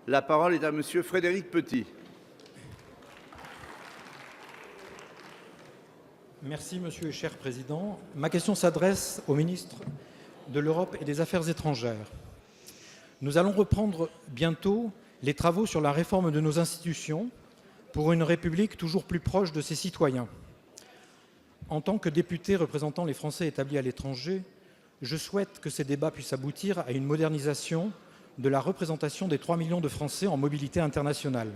La parole est à Monsieur Frédéric Petit. Merci, Monsieur le cher Président. Ma question s'adresse au ministre de l'Europe et des Affaires étrangères. Nous allons reprendre bientôt les travaux sur la réforme de nos institutions pour une République toujours plus proche de ses citoyens. En tant que député représentant les Français établis à l'étranger, je souhaite que ces débats puissent aboutir à une modernisation de la représentation des 3 millions de Français en mobilité internationale.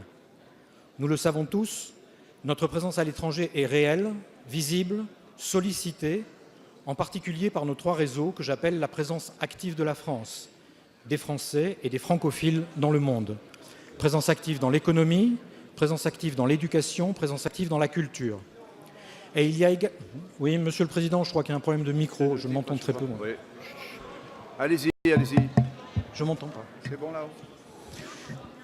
Nous le savons tous, notre présence à l'étranger est réelle, visible, sollicitée, en particulier par nos 3 réseaux que j'appelle la présence active de la France, des Français et des francophiles dans le monde. Présence active dans l'économie, présence active dans l'éducation, présence active dans la culture. Et il y a également... Oui, Monsieur le Président, je crois qu'il y a un problème de micro, je m'entends très peu. Oui. Allez-y, allez-y. Je m'entends pas. C'est bon là?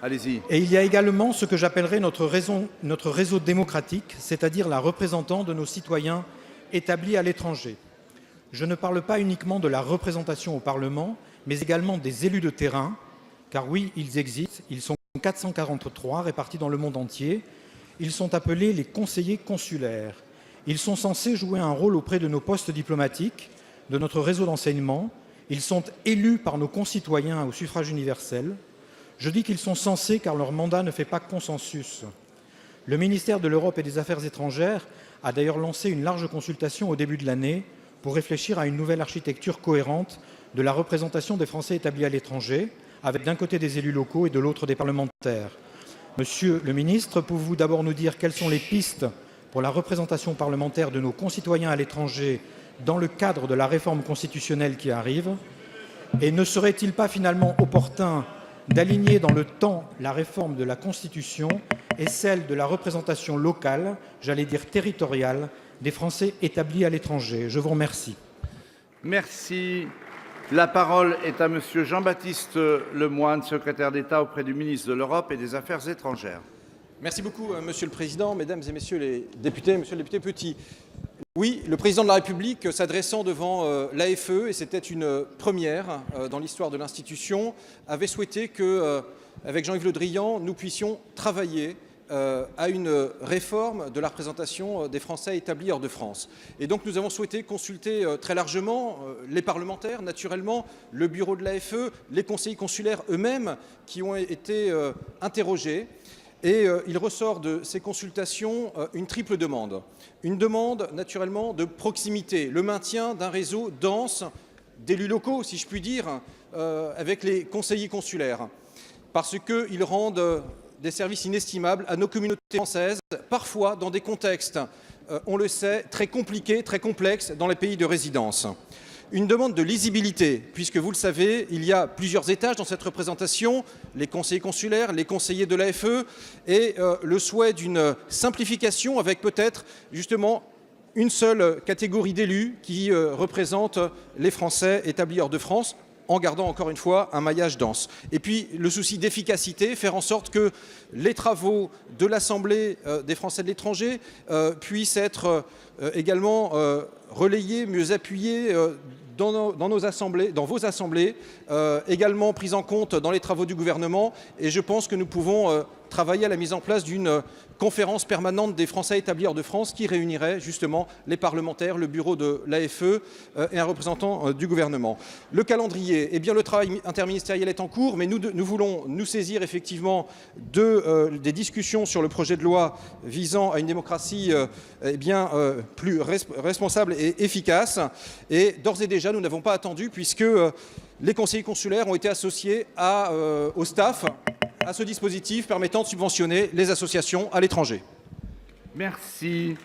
Allez-y. Et il y a également ce que j'appellerais notre réseau démocratique, c'est-à-dire la représentation de nos citoyens établis à l'étranger. Je ne parle pas uniquement de la représentation au Parlement, mais également des élus de terrain, car oui, ils existent, ils sont 443 répartis dans le monde entier. Ils sont appelés les conseillers consulaires. Ils sont censés jouer un rôle auprès de nos postes diplomatiques, de notre réseau d'enseignement. Ils sont élus par nos concitoyens au suffrage universel. Je dis qu'ils sont censés car leur mandat ne fait pas consensus. Le ministère de l'Europe et des Affaires étrangères a d'ailleurs lancé une large consultation au début de l'année pour réfléchir à une nouvelle architecture cohérente de la représentation des Français établis à l'étranger, avec d'un côté des élus locaux et de l'autre des parlementaires. Monsieur le ministre, pouvez-vous d'abord nous dire quelles sont les pistes pour la représentation parlementaire de nos concitoyens à l'étranger dans le cadre de la réforme constitutionnelle qui arrive? Et ne serait-il pas finalement opportun d'aligner dans le temps la réforme de la Constitution et celle de la représentation locale, j'allais dire territoriale, des Français établis à l'étranger? Je vous remercie. Merci. La parole est à Monsieur Jean-Baptiste Lemoyne, secrétaire d'État auprès du ministre de l'Europe et des Affaires étrangères. Merci beaucoup, Monsieur le Président, Mesdames et Messieurs les députés, Monsieur le député Petit. Oui, le Président de la République, s'adressant devant l'AFE, et c'était une première dans l'histoire de l'institution, avait souhaité qu'avec Jean-Yves Le Drian, nous puissions travailler à une réforme de la représentation des Français établis hors de France. Et donc nous avons souhaité consulter très largement les parlementaires, naturellement, le bureau de l'AFE, les conseillers consulaires eux-mêmes qui ont été interrogés. Et il ressort de ces consultations une triple demande. Une demande, naturellement, de proximité, le maintien d'un réseau dense d'élus locaux, si je puis dire, avec les conseillers consulaires, parce qu'ils rendent des services inestimables à nos communautés françaises, parfois dans des contextes, on le sait, très compliqués, très complexes dans les pays de résidence. Une demande de lisibilité, puisque vous le savez, il y a plusieurs étages dans cette représentation, les conseillers consulaires, les conseillers de l'AFE, et le souhait d'une simplification avec peut-être justement une seule catégorie d'élus qui représente les Français établis hors de France, en gardant encore une fois un maillage dense. Et puis le souci d'efficacité, faire en sorte que les travaux de l'Assemblée des Français de l'étranger puissent être également relayés, mieux appuyés dans nos assemblées, dans vos assemblées, également pris en compte dans les travaux du gouvernement. Et je pense que nous pouvons travailler à la mise en place d'une conférence permanente des Français établis hors de France qui réunirait justement les parlementaires, le bureau de l'AFE et un représentant du gouvernement. Le calendrier, eh bien le travail interministériel est en cours, mais nous voulons nous saisir effectivement des discussions sur le projet de loi visant à une démocratie plus responsable et efficace. Et d'ores et déjà, nous n'avons pas attendu puisque les conseillers consulaires ont été associés au staff à ce dispositif permettant de subventionner les associations à l'étranger. Merci.